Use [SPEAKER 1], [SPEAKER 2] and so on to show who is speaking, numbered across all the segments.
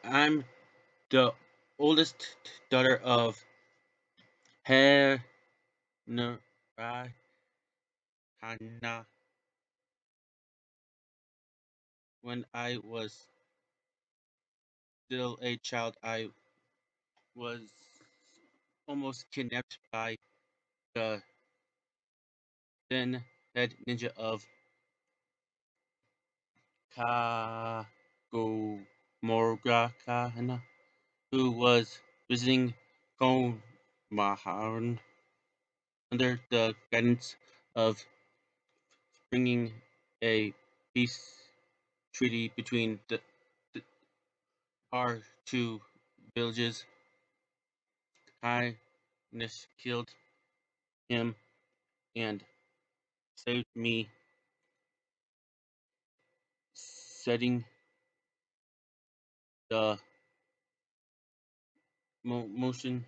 [SPEAKER 1] I'm the oldest daughter of Hinata Hana. When I was still a child, I was almost kidnapped by the then head ninja of Kagomorgakana, who was visiting Komahan under the guidance of bringing a peace treaty between the our two villages. Highness killed him and saved me, setting the motion,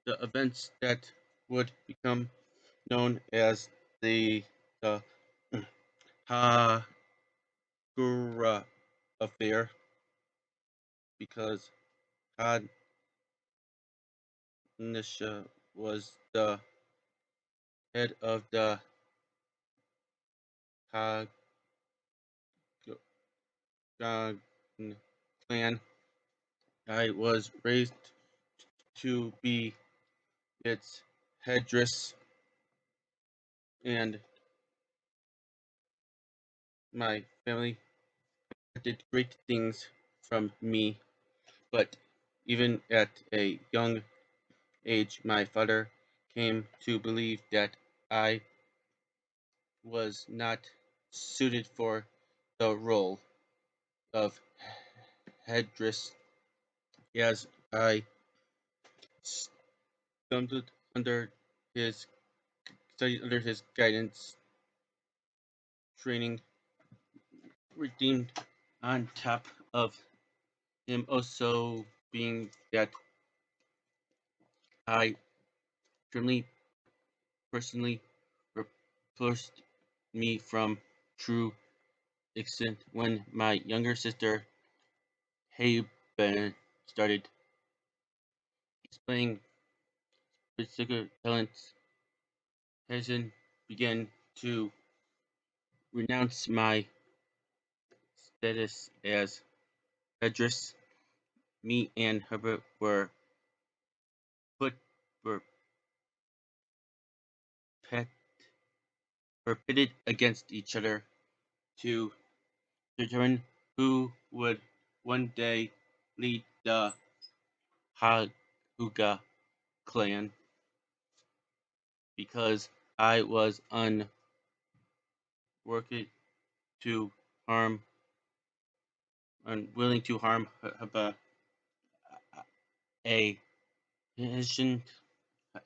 [SPEAKER 1] the events that would become known as the Hagura affair, because Hadnisha was the head of the Hagan clan. I was raised to be its headdress, and my family did great things from me. But even at a young age, my father came to believe that I was not suited for the role of headdress, as I stumbled under his studied under his guidance, training redeemed on top of him also being that I firmly personally repulsed me from true extent when my younger sister Hyuga started displaying particular talents. Hazen began to renounce my status as headdress. Me and Herbert put were pet, were pitted against each other to determine who would one day lead the Hyuga clan, because I was to harm unwilling to harm a Hessian.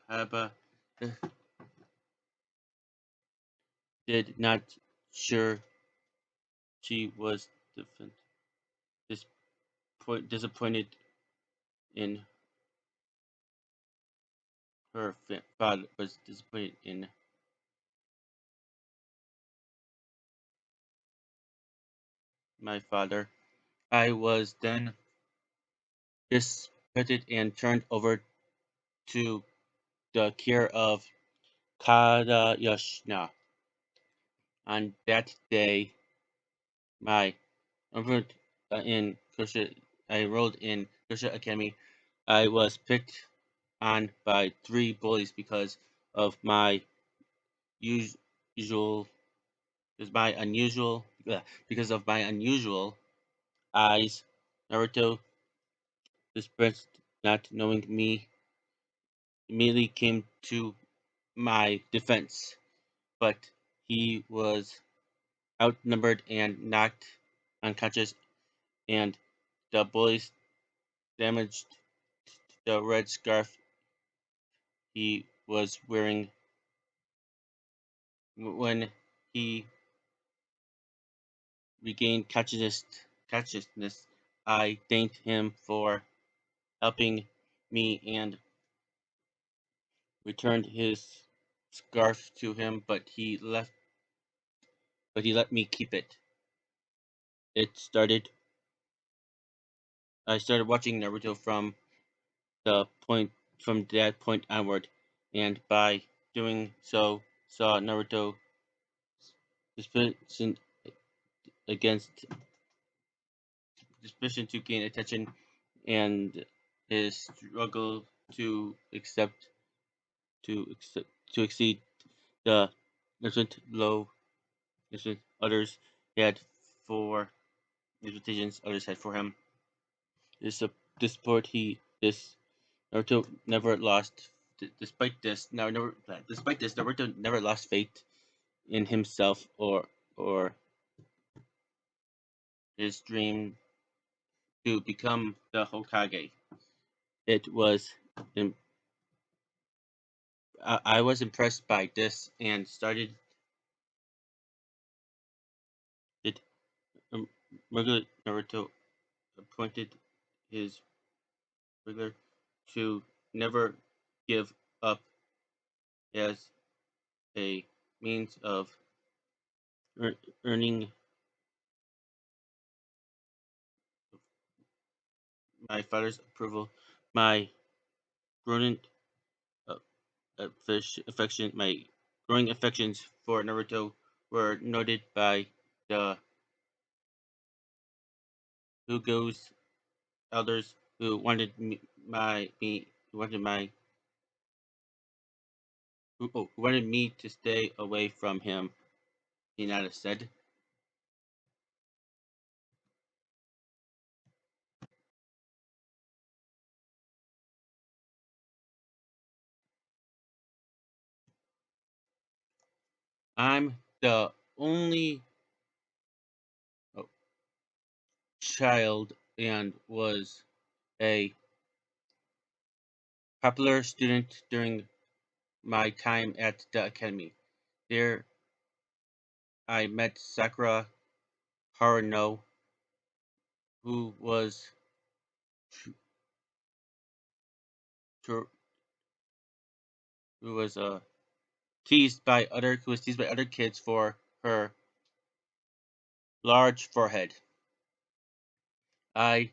[SPEAKER 1] Haba did not sure she was disappointed in her father was disappointed in my father. I was then discredited and turned over to the care of Kadayashna. On that day, my enrolled in Kusha, I enrolled in Kusha Academy. I was picked on by three bullies of my us- usual, because of my unusual eyes. Naruto, despite not knowing me, immediately came to my defense, but he was outnumbered and knocked unconscious, and the bullies damaged the red scarf he was wearing. When he regained consciousness, I thanked him for helping me and returned his scarf to him, but he let me keep it. It started I started watching Naruto the point from that point onward, and by doing so, saw Naruto suspicion against suspicion to gain attention, and his struggle to accept to exceed the innocent low innocent others had for expectations others had for him. This this support this Naruto never lost. Despite this, now never despite this, Naruto never lost faith in himself or his dream to become the Hokage. It was I was impressed by this and started it. Regular Naruto appointed his regular to never give up as a means of earning my father's approval. My growing uh, my growing affections for Naruto were noted by the Hyuga's elders who wanted who wanted who wanted me to stay away from him. Hinata said, "I'm the only uh, child and was a popular student during my time at the academy. There, I met Sakura Haruno, who was who who was teased by other kids for her large forehead. I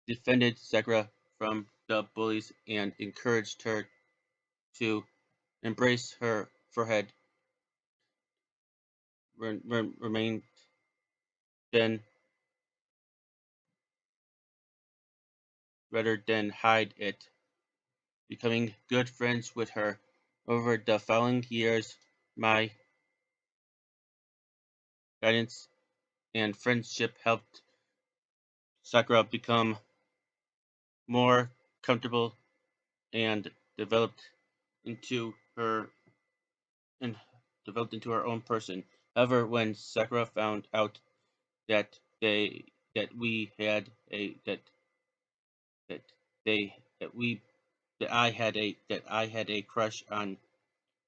[SPEAKER 1] defended Sakura from the bullies and encouraged her to embrace her forehead remained then rather than hide it, becoming good friends with her. Over the following years, my guidance and friendship helped Sakura become more comfortable and developed into her and developed into her own person. However, when Sakura found out that they that we had a that they that we that I had a crush on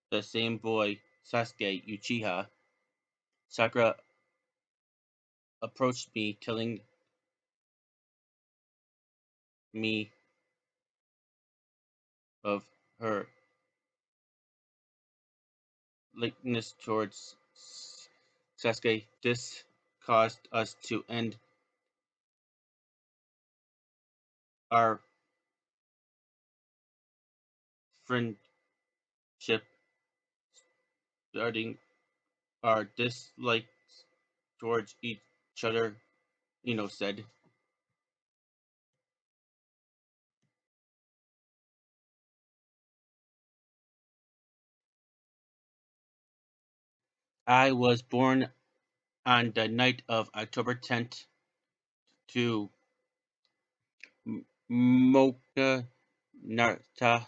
[SPEAKER 1] the same boy, Sasuke Uchiha, Sakura approached me, telling me of her likeness towards Sasuke. This caused us to end our friendship, starting our dislikes towards each other, Ino said. I was born on the night of October 10th to Moka Narita,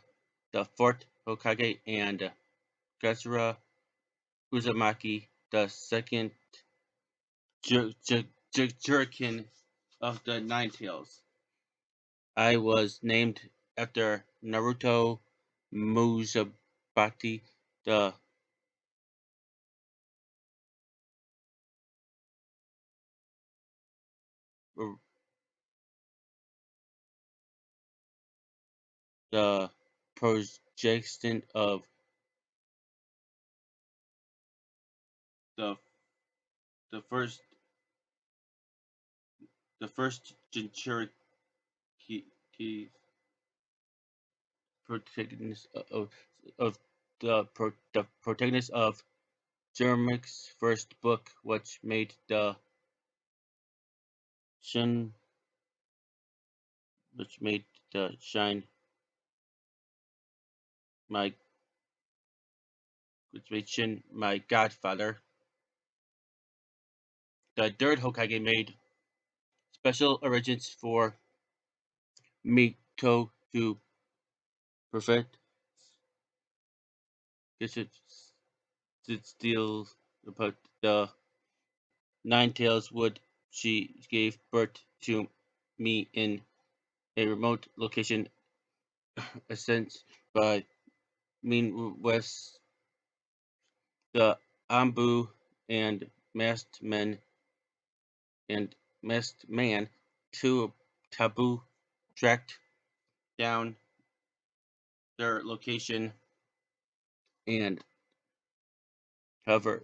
[SPEAKER 1] the fourth Hokage, and Gazura Uzumaki, the second Jurikin of the Nine Tails. I was named after Naruto Muzabati, the the projection of the the first the first Jinchuriki protagonist the protagonist of Jeremic's first book, which made the Shin which made the Shine my which made Shin my godfather. The third Hokage made special arrangements for Mito to perfect it still about the nine tails would she gave birth to me in a remote location ascent by mean west the Ambu and masked men and masked man to taboo tracked down their location and however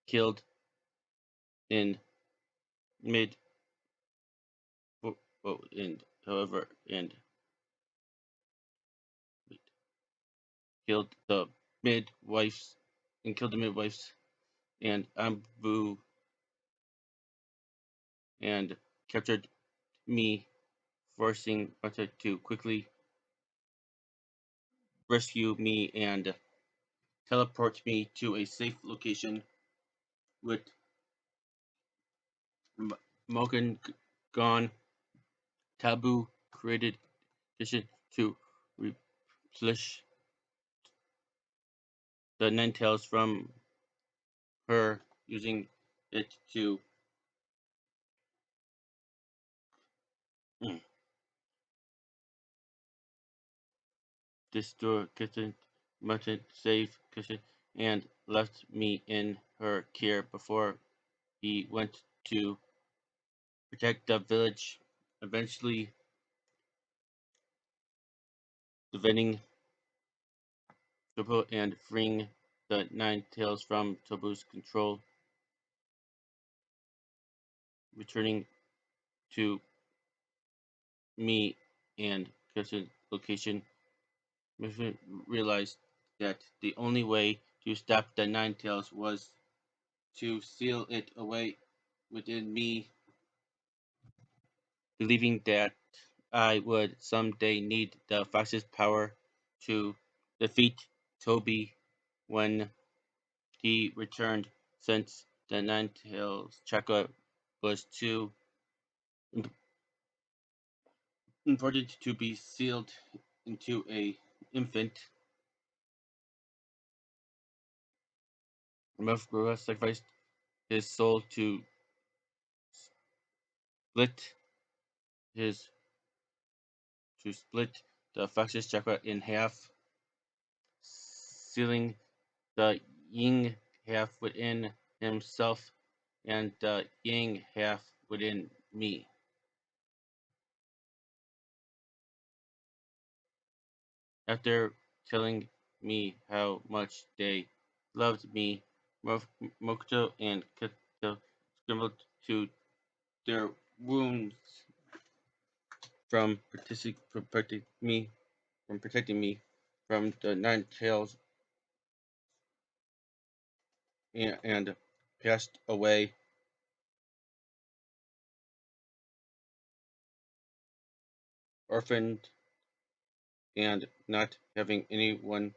[SPEAKER 1] killed in mid and however and killed the midwives and killed the midwives and Ambu and captured me, forcing Mata to quickly rescue me and teleport me to a safe location with Mogan gone. Taboo created condition to replenish the Ninetales from her, using it to destroy Kitchen, Merchant, save Kitchen, and left me in her care before he went to protect the village, eventually defending Topo and freeing the Nine Tails from Tobu's control, returning to me and Kirsten's location. Mission realized that the only way to stop the Nine Tails was to seal it away within me, believing that I would someday need the Fox's power to defeat Toby when he returned, since the Nine Tails chakra was too important to be sealed into a infant. Mufgura sacrificed his soul split his split the Fox's chakra in half, sealing the yin half within himself and the yang half within me. After telling me how much they loved me, Mokuto and Kato scrambled to their wounds from protecting me from the Nine Tails and passed away, orphaned and not having anyone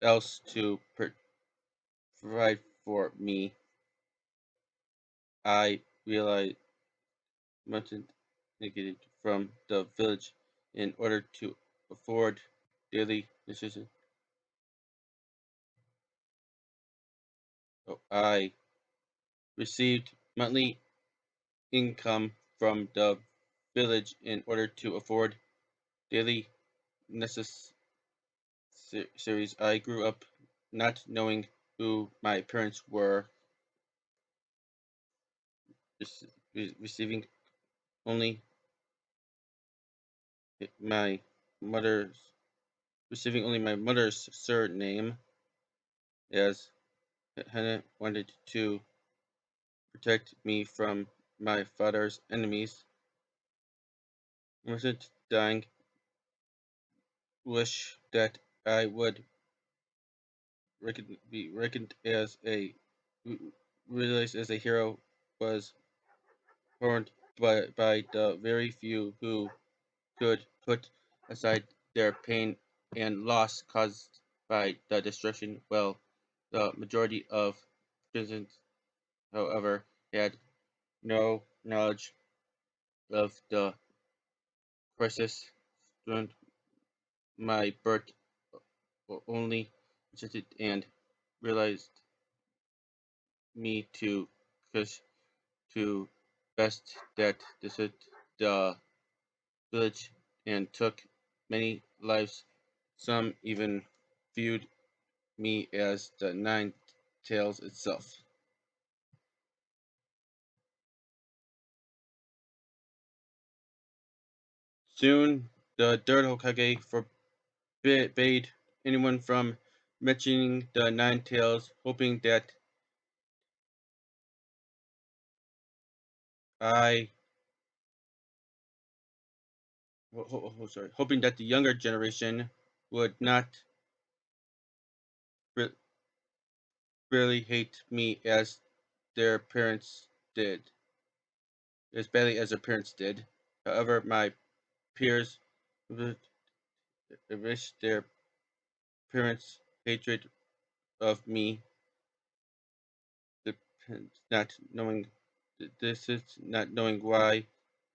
[SPEAKER 1] else to provide for me. I realized much negated from the village in order to afford daily necessities. So I received monthly income from the village in order to afford daily necessaries. I grew up not knowing who my parents were, receiving only my mother's my mother's surname, as Hannah wanted to protect me from my father's enemies. wasn't dying wish that I would be reckoned as a realized as a hero was formed by the very few who could put aside their pain and loss caused by the destruction, while the majority of citizens, however, had no knowledge of the crisis during my birth, only existed and realized me to push to best that this is the village and took many lives. Some even viewed me as the Nine Tails itself. Soon, the third Hokage forbade anyone from mentioning the Nine Tails, hoping that I, hoping that the younger generation would not re- really hate me as their parents did, as badly as their parents did. However, my peers wish their parents' hatred of me, not knowing this is not knowing why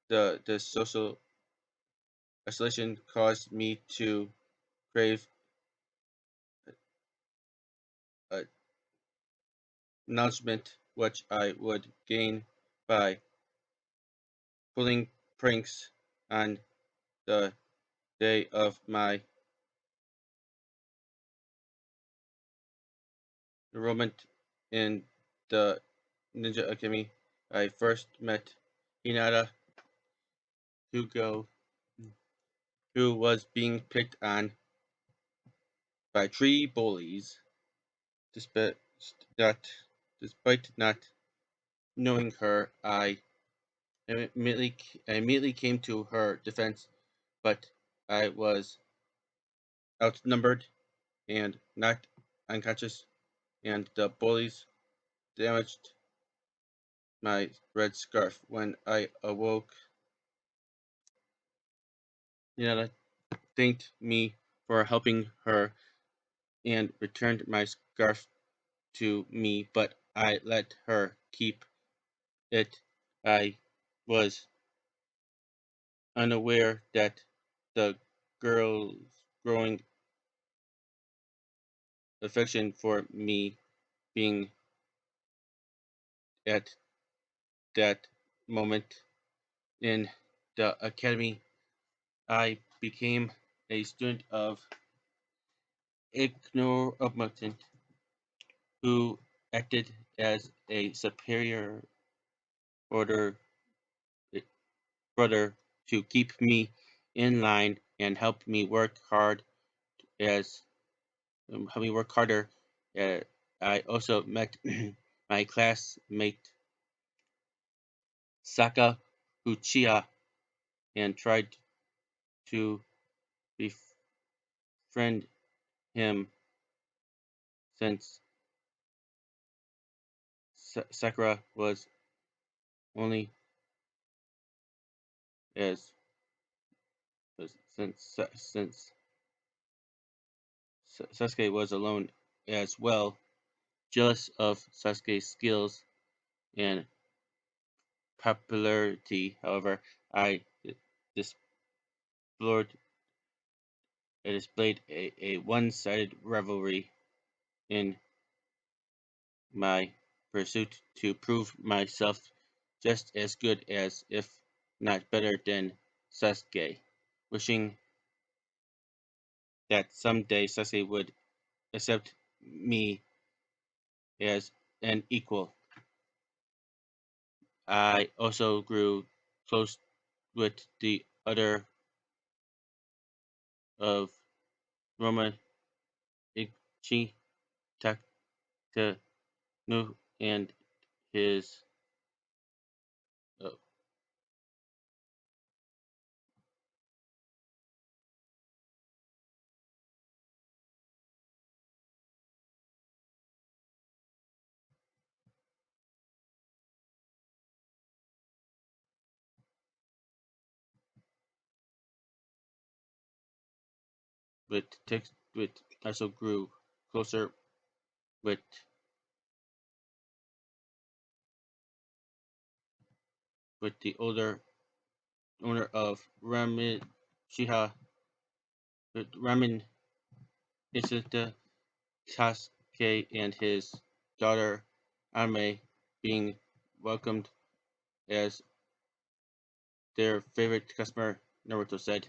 [SPEAKER 1] the social isolation caused me to crave acknowledgement, which I would gain by pulling pranks on the day of my enrollment in the Ninja Academy. I first met Hinata Hyuga, who was being picked on by three bullies, despite not, despite not knowing her. I immediately came to her defense, but I was outnumbered and knocked unconscious, and the bullies damaged my red scarf. When I awoke, Hinata thanked me for helping her and returned my scarf to me, but I let her keep it. I was unaware that the girl's growing affection for me being at that moment in the academy. I became a student of Ino Yamanaka, who acted as a superior order brother to keep me in line and as help me work harder. Uh, I also met my classmate Saka Uchiha and tried to befriend him since Sakura was only as since Sasuke was alone as well, jealous of Sasuke's skills and popularity. However, I displayed, displayed a one-sided rivalry in my pursuit to prove myself just as good as, if not better than, Sasuke, wishing that someday Sasuke would accept me as an equal. I also grew close with the other of Roma Ichi Takanu and his uh, with also grew closer with the older owner of Ramen Shiha Ramen Isita Sasuke and his daughter Ame being welcomed as their favorite customer, Naruto said.